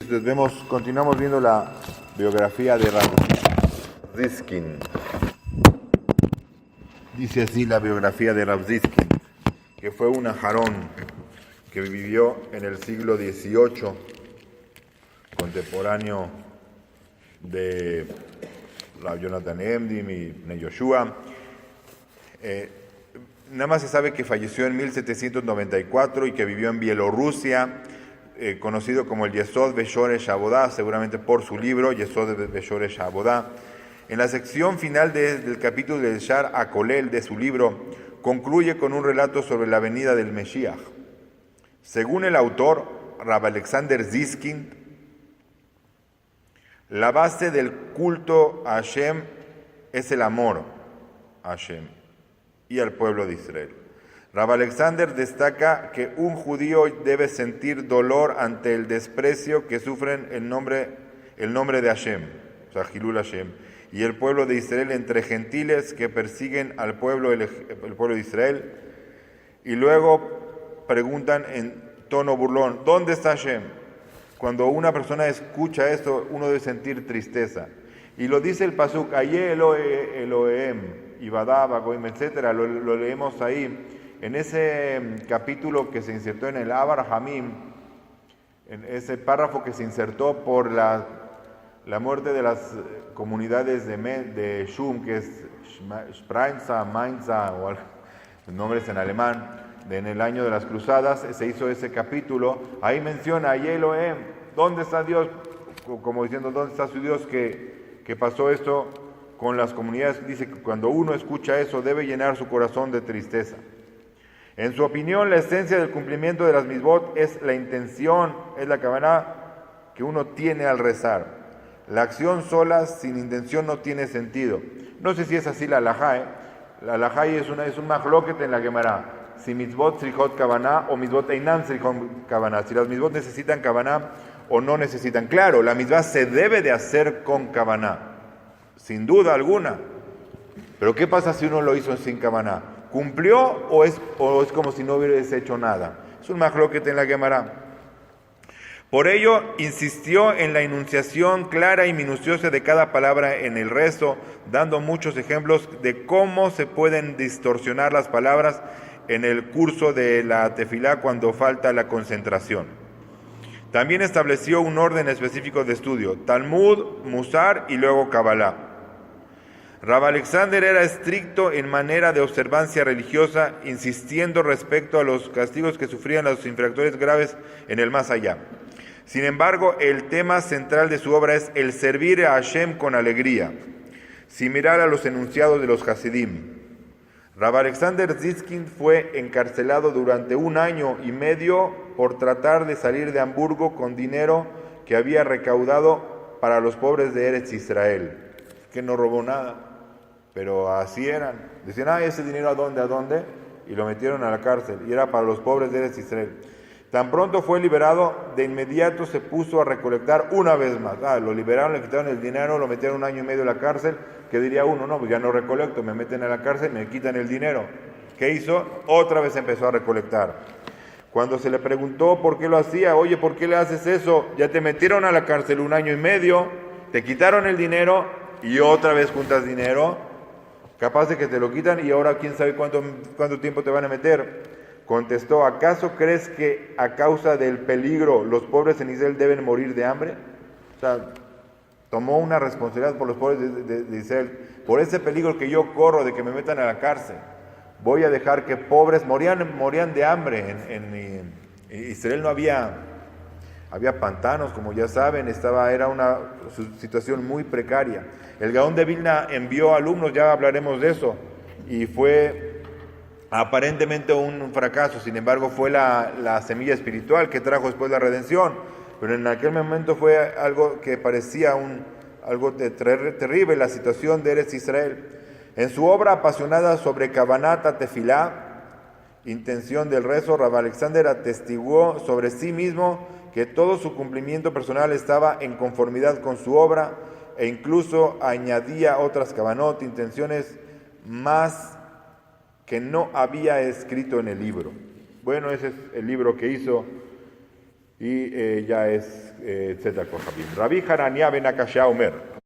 Entonces continuamos viendo la biografía de Rav Ziskin. Dice así la biografía de Rav Ziskin, que fue un ajarón que vivió en el siglo XVIII, contemporáneo de Rav Jonathan Emdim y Bnei Yoshua. Nada más se sabe que falleció en 1794 y que vivió en Bielorrusia, conocido como el Yesod Beshoresh Avodah, seguramente por su libro Yesod Beshoresh Avodah. En la sección final del capítulo del Shar HaKolel de su libro, concluye con un relato sobre la venida del Mesías. Según el autor, Rav Alexander Ziskin, la base del culto a Hashem es el amor a Hashem y al pueblo de Israel. Rav Alexander destaca que un judío debe sentir dolor ante el desprecio que sufren el nombre de Hashem, o sea, Hilul Hashem, y el pueblo de Israel entre gentiles que persiguen al pueblo de Israel, y luego preguntan en tono burlón, ¿dónde está Hashem? Cuando una persona escucha esto, uno debe sentir tristeza. Y lo dice el pasuk, Aye Elohem, Ibadá, Bagoim, etc. Lo leemos ahí, en ese capítulo que se insertó en el Abar Hamim, en ese párrafo que se insertó por la muerte de las comunidades de Shum, que es Spreinza, Mainza, o nombres en alemán, en el año de las cruzadas, se hizo ese capítulo. Ahí menciona, Aye Elohem, ¿dónde está Dios? Como diciendo, ¿dónde está su Dios que pasó esto con las comunidades? Dice que cuando uno escucha eso debe llenar su corazón de tristeza. En su opinión, la esencia del cumplimiento de las mitzvot es la intención, es la kavanah que uno tiene al rezar. La acción sola, sin intención, no tiene sentido. No sé si es así la halajá, La halajá es un mahloket en la Gemara. Si mitzvot srichot kavanah o mitzvot einam srichot kavanah. Si las mitzvot necesitan kavanah o no necesitan. Claro, la mitzvah se debe de hacer con kavanah, sin duda alguna. Pero ¿qué pasa si uno lo hizo sin kavanah? ¿Cumplió o es como si no hubiese hecho nada? Es un mahloket en la Gemara. Por ello, insistió en la enunciación clara y minuciosa de cada palabra en el rezo, dando muchos ejemplos de cómo se pueden distorsionar las palabras en el curso de la tefilá cuando falta la concentración. También estableció un orden específico de estudio, Talmud, Musar y luego Kabbalah. Rav Alexander era estricto en manera de observancia religiosa, insistiendo respecto a los castigos que sufrían los infractores graves en el más allá. Sin embargo, el tema central de su obra es el servir a Hashem con alegría, similar a los enunciados de los Hasidim. Rav Alexander Ziskin fue encarcelado durante 1 año y medio por tratar de salir de Hamburgo con dinero que había recaudado para los pobres de Eretz Israel. Que no robó nada, pero así eran. Decían, ese dinero ¿a dónde? Y lo metieron a la cárcel, y era para los pobres de Eretz Israel. Tan pronto fue liberado, de inmediato se puso a recolectar una vez más. Lo liberaron, le quitaron el dinero, lo metieron 1 año y medio a la cárcel. ¿Qué diría uno? No, pues ya no recolecto, me meten a la cárcel, me quitan el dinero. ¿Qué hizo? Otra vez empezó a recolectar. Cuando se le preguntó por qué lo hacía, oye, ¿por qué le haces eso? Ya te metieron a la cárcel 1 año y medio, te quitaron el dinero y otra vez juntas dinero, capaz de que te lo quitan y ahora quién sabe cuánto tiempo te van a meter. Contestó, ¿acaso crees que a causa del peligro los pobres en Israel deben morir de hambre? O sea, tomó una responsabilidad por los pobres de Israel. Por ese peligro que yo corro de que me metan a la cárcel, voy a dejar que pobres morían de hambre. En Israel no había pantanos, como ya saben, era una situación muy precaria. El Gaón de Vilna envió alumnos, ya hablaremos de eso, y fue aparentemente un fracaso. Sin embargo, fue la semilla espiritual que trajo después la redención, pero en aquel momento fue algo que parecía algo terrible, la situación de Eretz Israel. En su obra apasionada sobre Kavanat Tefilá, intención del rezo, Rav Alexander atestiguó sobre sí mismo que todo su cumplimiento personal estaba en conformidad con su obra e incluso añadía otras kavanot, intenciones más que no había escrito en el libro. Bueno, ese es el libro que hizo y ya es Tzedakah Kohabim. Rabbi Hanania ben Akashya Omer.